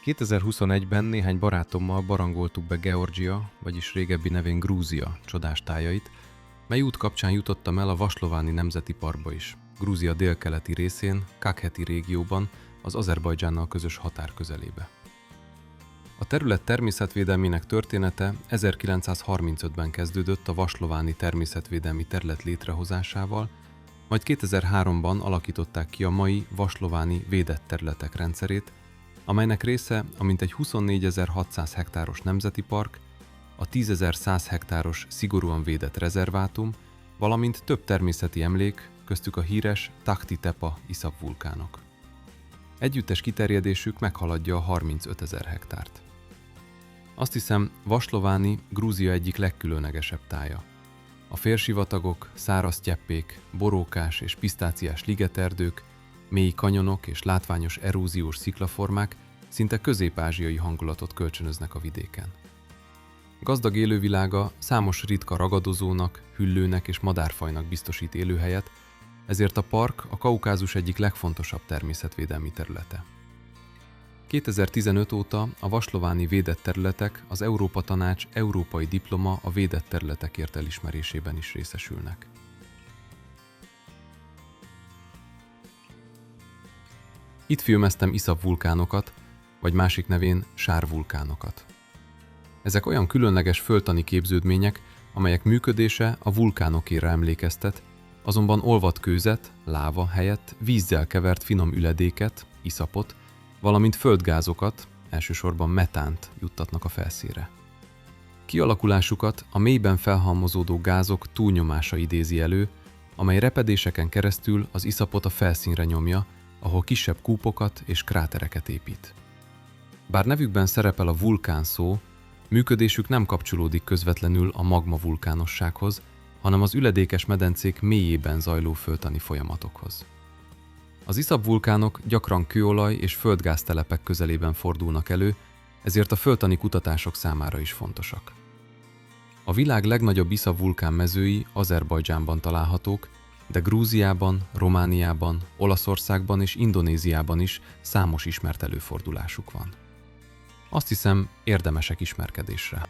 2021-ben néhány barátommal barangoltuk be Georgia, vagyis régebbi nevén Grúzia csodás tájait, mely út kapcsán jutottam el a Vaslováni Nemzeti Parkba is, Grúzia délkeleti részén, Kakheti régióban, az Azerbajdzsánnal közös határ közelébe. A terület természetvédelmének története 1935-ben kezdődött a Vaslováni természetvédelmi terület létrehozásával, majd 2003-ban alakították ki a mai Vaslováni védett területek rendszerét, amelynek része a mintegy 24.600 hektáros nemzeti park, a 10.100 hektáros szigorúan védett rezervátum, valamint több természeti emlék, köztük a híres Tahti Tepa iszapvulkánok. Együttes kiterjedésük meghaladja a 35 000 hektárt. Azt hiszem, Vaslováni Grúzia egyik legkülönlegesebb tája. A félsivatagok, száraz cseppék, borókás és pisztáciás ligeterdők, mély kanyonok és látványos eróziós sziklaformák szinte közép-ázsiai hangulatot kölcsönöznek a vidéken. Gazdag élővilága számos ritka ragadozónak, hüllőnek és madárfajnak biztosít élőhelyet, ezért a park a Kaukázus egyik legfontosabb természetvédelmi területe. 2015 óta a vaslováni védett területek az Európa Tanács európai diploma a védett területekért elismerésében is részesülnek. Itt filmeztem iszapvulkánokat, vagy másik nevén sárvulkánokat. Ezek olyan különleges földtani képződmények, amelyek működése a vulkánokéra emlékeztet, azonban olvadt kőzet, láva helyett vízzel kevert finom üledéket, iszapot, valamint földgázokat, elsősorban metánt juttatnak a felszínre. Kialakulásukat a mélyben felhalmozódó gázok túlnyomása idézi elő, amely repedéseken keresztül az iszapot a felszínre nyomja, ahol kisebb kúpokat és krátereket épít. Bár nevükben szerepel a vulkán szó, működésük nem kapcsolódik közvetlenül a magmavulkánossághoz, hanem az üledékes medencék mélyében zajló földtani folyamatokhoz. Az iszapvulkánok gyakran kőolaj és földgáztelepek közelében fordulnak elő, ezért a földtani kutatások számára is fontosak. A világ legnagyobb iszapvulkán mezői Azerbajdzsánban találhatók, de Grúziában, Romániában, Olaszországban és Indonéziában is számos ismert előfordulásuk van. Azt hiszem, érdemesek ismerkedésre.